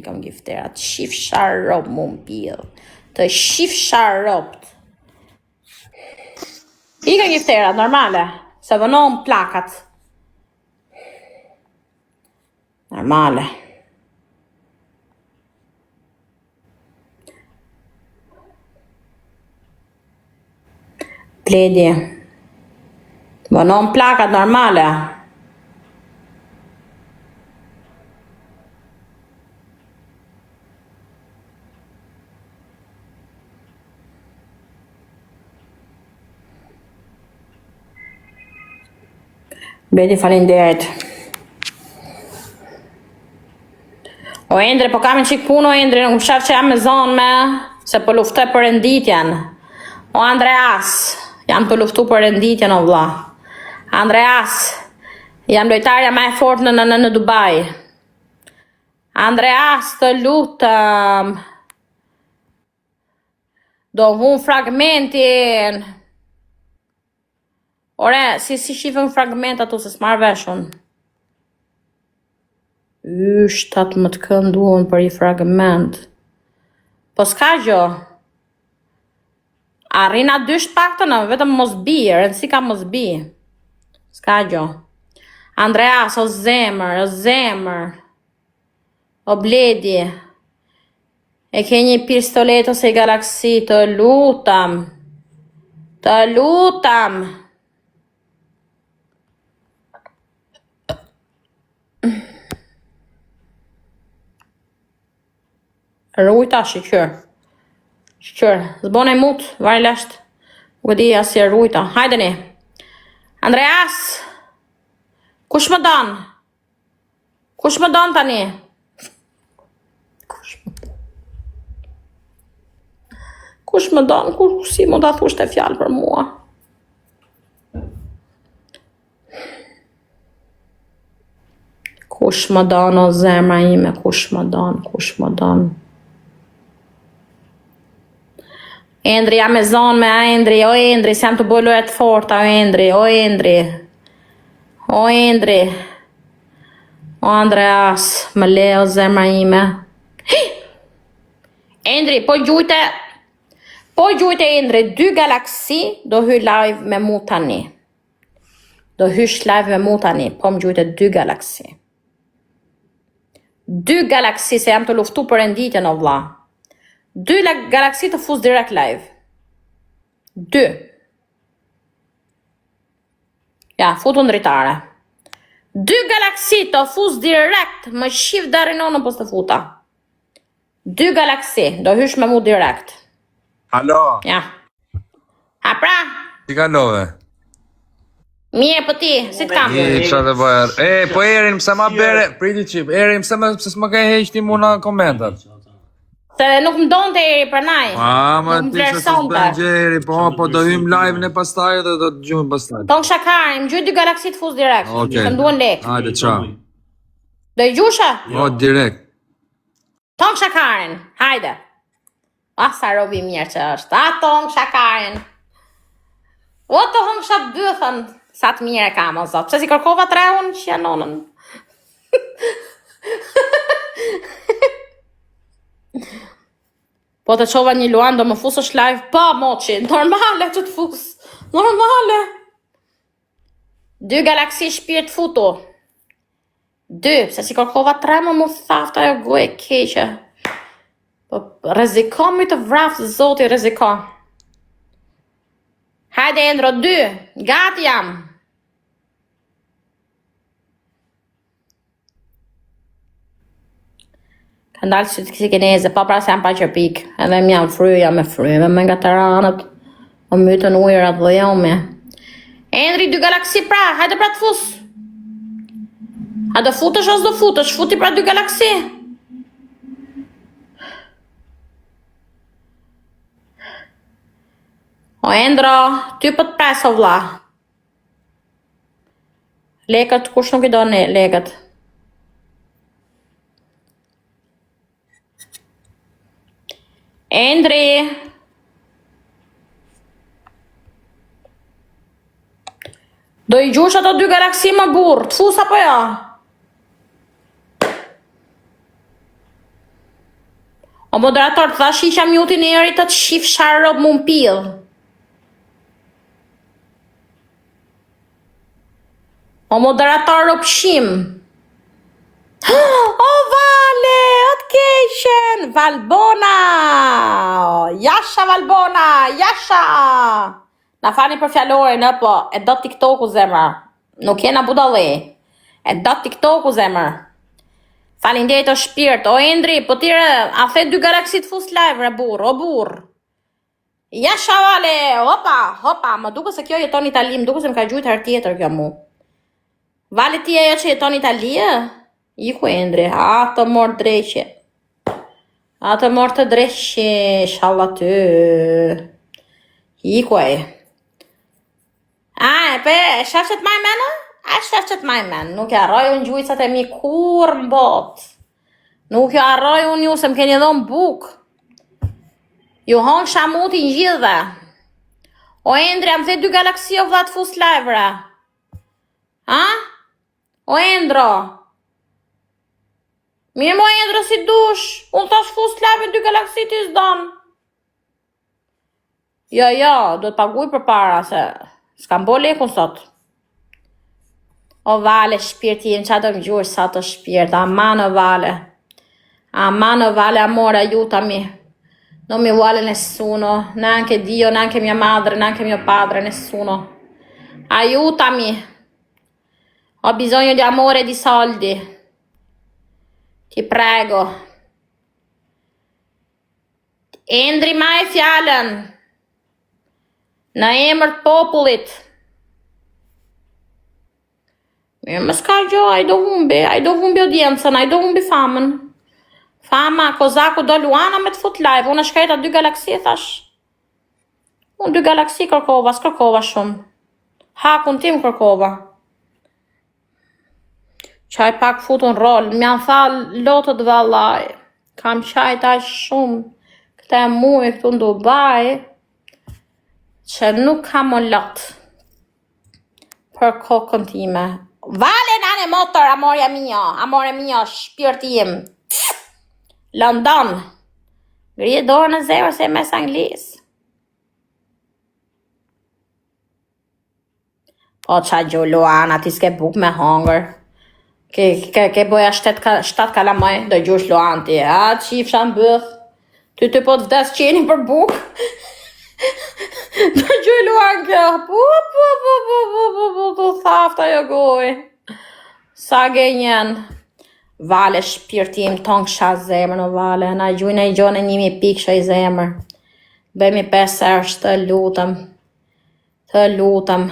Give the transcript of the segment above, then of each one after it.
kam giftera, të shif sharop mu m'pil. Të shif sharopt. I kam giftera, normale. Se vënohëm plakat. Normale. Bledi. Vënohëm plakat, normale. Bledi, falinderit. O Endri, po kam një qik punë, o Endri, nuk më që jam me zonë me, se po luftoj për renditjen. O Andreas, jam të luftu për renditjen, o vlla. Andreas, jam lojtarja ma e fort në Dubai. Andreas, të lutëm. Do hun fragmentin. Ore, si shifën fragment ato se s'marrë veshun. Yshtat më të kënduan për i fragment. Po s'ka gjo. Arrina dysht pak të në, vetëm mos bi, rëndësi ka mos bi. S'ka gjo. Andreas, o zemër, o zemër. O bledi. E ke një pistolet ose i galaksi, të lutam. Të lutam. Rujta, shqyr. Shqyr. Zbone mut, vaj lesht. U di asje rujta. Hajdeni. Andreas. Kush më don? Kush më don tani? Kush më don? Si më da thusht e fjallë për mua? Kush më don, o zemra ime? Kush më don? Kush më don? Endri, jam me zonë me Endri, o Endri, si jam të bëj loja të forta, o Endri, o Endri. O Endri. O Andreas, më le, o zemra ime. Endri, po gjujte Endri, 2 galaksi do hy live me mu tani. Do hysh live me mu tani, po më gjujte 2 galaksi. 2 galaksi, se jam të luftu për renditjen, o vlla. 2 galaksi të fus direct live. 2. Ja, futu në dritare. 2 galaksi të fus direct, më shif darinonën pos të futa. 2 galaksi, do hysh me mu direct. Alo. Ja. A pra? Si ka love? Mje për ti, si të kam? Qa të bëher. Po Erin, pëse ma bere, priti qip, Erin, pëse s'ma ka heqti mu në komentat? Se nuk më donë të Eri për naj. Ma ti që s'u s'bën gjeri, po do hym live në pastaj dhe do të gjujmë pastaj. Ton shakarin, më gjujt 2 galaksi të fus direkt. Okej. Të mduan lek. Hajde, qa. Do i gjusha? O, direkt. Ton shakarin, hajde. Sa robi mirë që është. A ton shakarin. O të hëm shatë bëthën. Sa të mirë e kam, o zot. Që si kërkova 3 unë që janë nonën. Po të qova një luan do më fusë është live. Pa, moqi. Normale që të fusë. Normale. 2 galaksi shpirt futu. 2. Se si kërkova 3 më thafta jo goj keqe. Po reziko mi të vrafë zoti reziko. Hajde Endro 2. Gati jam. Ka ndalë si kineze, pa pra se jam pa qërpik. Edhe më jam fry, jam me fry, edhe me nga të ranët. O mytën ujrat dhe jomi. Endri 2 galaksi pra, hajde pra të fus. A do futësh ose do futësh, futi pra 2 galaksi. O Endro, ty për të preso vlla. Lekët, kush nuk I do ne, lekët. Endri. Do I gjush ato 2 galaksi më burr, të fus apo jo? O moderator, të thash isha mjutin e erit të shif sharrob më mpill. O moderator opshim. O vale, atë keqen, Valbona. Jasha Valbona, jasha. Na fani për fjalorin, po, e do TikTok-u zemra. Nuk jena budalli. E do TikTok-u zemra. Falinderit o shpirt, o Endri, po tire, a the 2 Galaxy të fus live, re burr, o burr. Jasha vale, hopa, më duke se kjo jeton Itali, më duke se më ka gjujt herë tjetër kjo mu. Vale ti ajo që jeton Itali? Iku Endri, a të mor dreqe. A të mor të dreqe, shalla ty. Iku e. A, pe, shafqet maj mena? A shafqet maj men, nuk e arroj unë gjujcat e mi kur më bot. Nuk e arroj unë ju se më keni dhon buk. Ju hon shamutin gjithë. O Endri, am the 2 Galaxy o vlat fus live-ra. Ha? O Endro. Mirë mo Endro si dush. Unë tash fus live 2 Galaxy ti s'don. Jo, do të paguj për para se s'kam bo lekun sot. O vale, shpirti im, qa do më gjurë sa të shpirt, aman o vale, amore, aiutami, non mi vuole nessuno, neanche Dio, neanche mia madre, neanche mio padre, nessuno, aiutami, ho bisogno di amore e di soldi, ti prego, Endri ma e fjallën, në emër të popullit. Mirë, më s'ka gjo, a i do humbi audiencën, a i do humbi famën. Fama, Kozaku do Luana me të fut live, unë shkreta 2 Galaxy, thash. Unë 2 Galaxy kërkova, s'kërkova shumë. Hakun tim kërkova. Qaj pak futun rol, m'jan tha lotët vallaj. Kam qaj tash shumë, këte muj këtu në Dubai, që nuk kam o lot për kokën time. Vale nane motor, amore mio, shpirti im. London. Grije dorë në zemër se mes anglis. Po qa gjo Luana, ti s'ke buk me hongër. Ke boja 7 kalamaj, do gjush Luan ti. A, qifsha në bëth. Ty të po të vdes qeni për buk. Do gjuj Luan kjo. Po, thafta jo goj. Sa genjen. Vale shpirtim ton ksha zemër në vale. Na gjuj në i gjone 1000 piksha i zemër. Bëmi 5 ersh të lutëm. Të lutëm.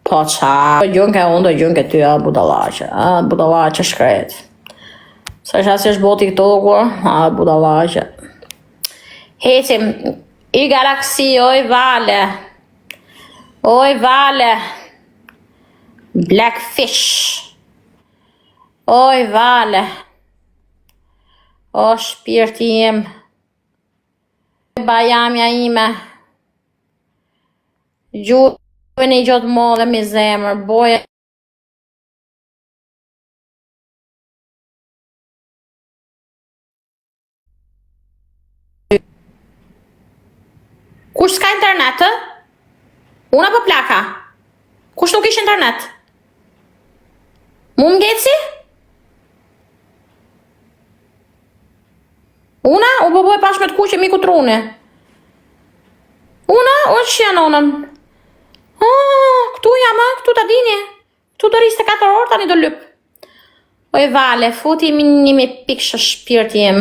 Po qa, do gjunke unë, do gjunke ty, budalaqe shkret. Sa qa si është boti këto, budalaqe. Hecim, i Galaxy, oj vale, Blackfish, oj vale, o shpirti im, bajamja ime, Në i gjotë modhe mi zemër, boja. Kush s'ka internet? Una për plaka? Kush nuk ish internet? Mu më ngeci? Una? U bëboj pash me të kuqe mi ku trune. Una? O që janë onën? Këtu jam, këtu ta dini. Këtu do 24 orë tani do lyp. Oj vale, futi një me pikshë shpirti im.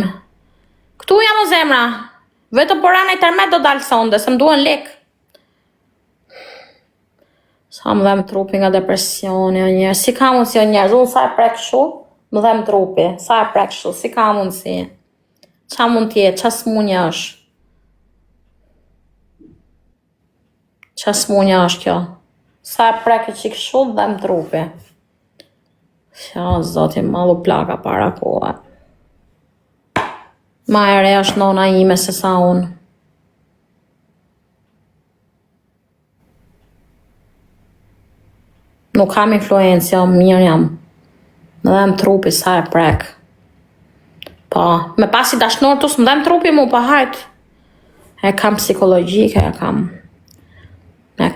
Këtu jam o zemra. Vetë por anë internet do dalë sonde, se më duhen lek. Sa më dhem trupi nga depresioni o njerë. Si ka mundësi o njerë, unë sa e prek shu, më dhem trupi. Sa e prek shu, si ka mundësi. Qa mund tjetë, qa s'munja është. Qa s'munja është kjo. Sa e preke qik shumë dhe më trupi. Fja, zoti, malu plaka para koha. Ma e re është nona ime se sa unë. Nuk kam influencë, jam mirë jam. Më dhem trupi sa e prek. Po, me pasi dashnor tus më dhem trupi mu, pa hajt. E kam psikologjike, e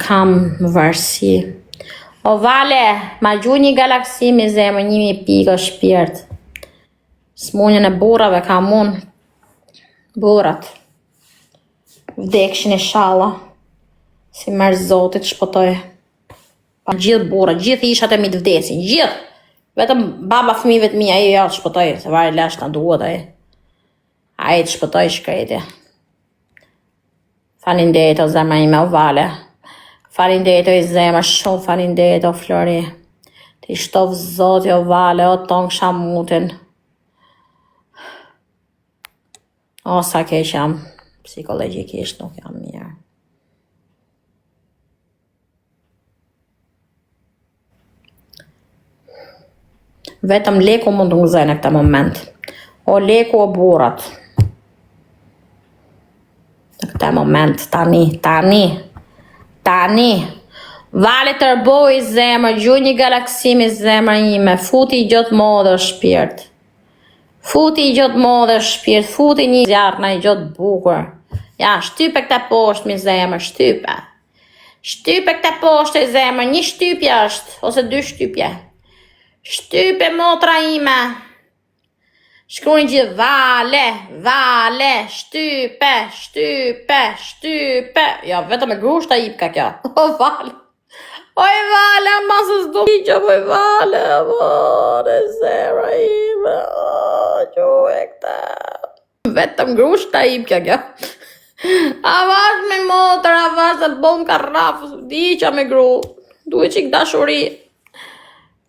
kam vërsi. O vale, ma gju një galaksi mi zemë, 1000 pikë shpirt. Smunjën e burrave kam unë. Burrat. Vdekshin e shala. Si mërë zotit shpotoj. Pa gjithë burra, gjithë ishat e mi të vdesin, gjithë. Vetëm baba fëmijëve të mi, ajo ja të shpotoj, se vari lash të duhet ajo. Ajo të shpotoj shkreti. Falinderit o zemra ime o vale. Falinderit o i zemra, shumë falinderit o Flori. Ti shtov zoti o vale, o tong shamutin. O sa keq jam, psikologjikisht nuk jam mirë. Vetëm leku mund të ngëzoj në këta moment. O leku o burrat. Në këta moment, tani. Vale tërboj zemër, gjuj një galaksimi zemër ime, futi i gjotë modë shpirt. Futi i gjotë modë shpirt, futi një zjarë në i gjotë bukur. Ja, shtype këta poshtë mi zemër, shtype. Shtype këta poshtë e zemër, një shtypja është, ose 2 shtypje. Shtype motra ime. Shkruajnë gjithë vale, shtype. Ja, vetëm e grushta ip ka kjo. O vale, masës do që o vale, zera ime, që e këta. Vetëm grushta ip ka kjo. Avash me motra, avash atë bon ka rafës, di që me gru, duhet që i dashuri.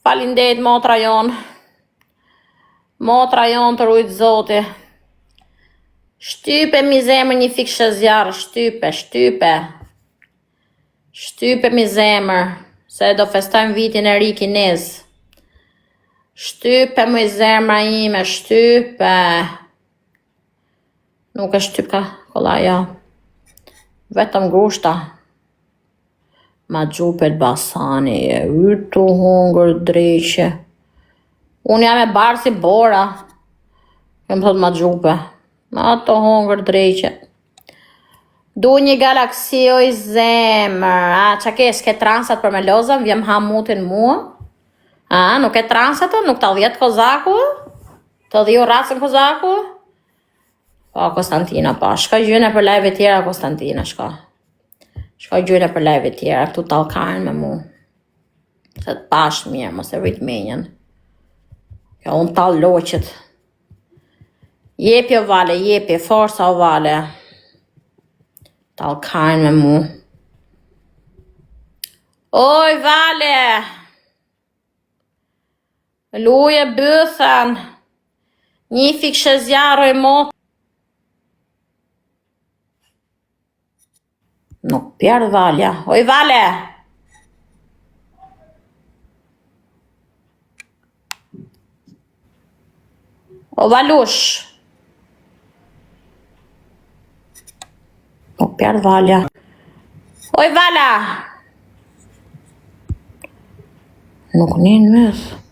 Falinderit motra jonë. Motra jonë të rujtë zoti. Shtype mi zemër një fikë shëzjarë. Shtype. Shtype mi zemër. Se do festojmë vitin e ri kinez. Shtype mi zemra ime. Shtype. Nuk e shtypka. Kolla ja. Vetëm grushta. Ma gjupet basani, ytu hungër dreqe. Unë jam e barë si bora. Kem thot ma gjupe. Ma të hungër dreqe. Du një galaksi o i zemër. A, qa ke, s'ke transat për me lozëm, vjem hamutin mua. A, nuk e transat, nuk të 10 kozaku? Të 10 racën kozaku? Po, Konstantina, pa. Shka gjyne për lajve tjera, Konstantina, shka. Shka gjyre për lajve tjera, këtu talkarën me mu. Se të pash mirë, mos e rritë menjen. Ja, unë talë loqet. Jepi o vale, jepi, forsa o vale. Talkarën me mu. Oj, vale! Luje bëthën. Një fikë shëzjarë e motë. Nuk pjerë valja. Oj, vale! O, valush! Nuk pjerë valja. Oj, vala! Nuk një në mësë.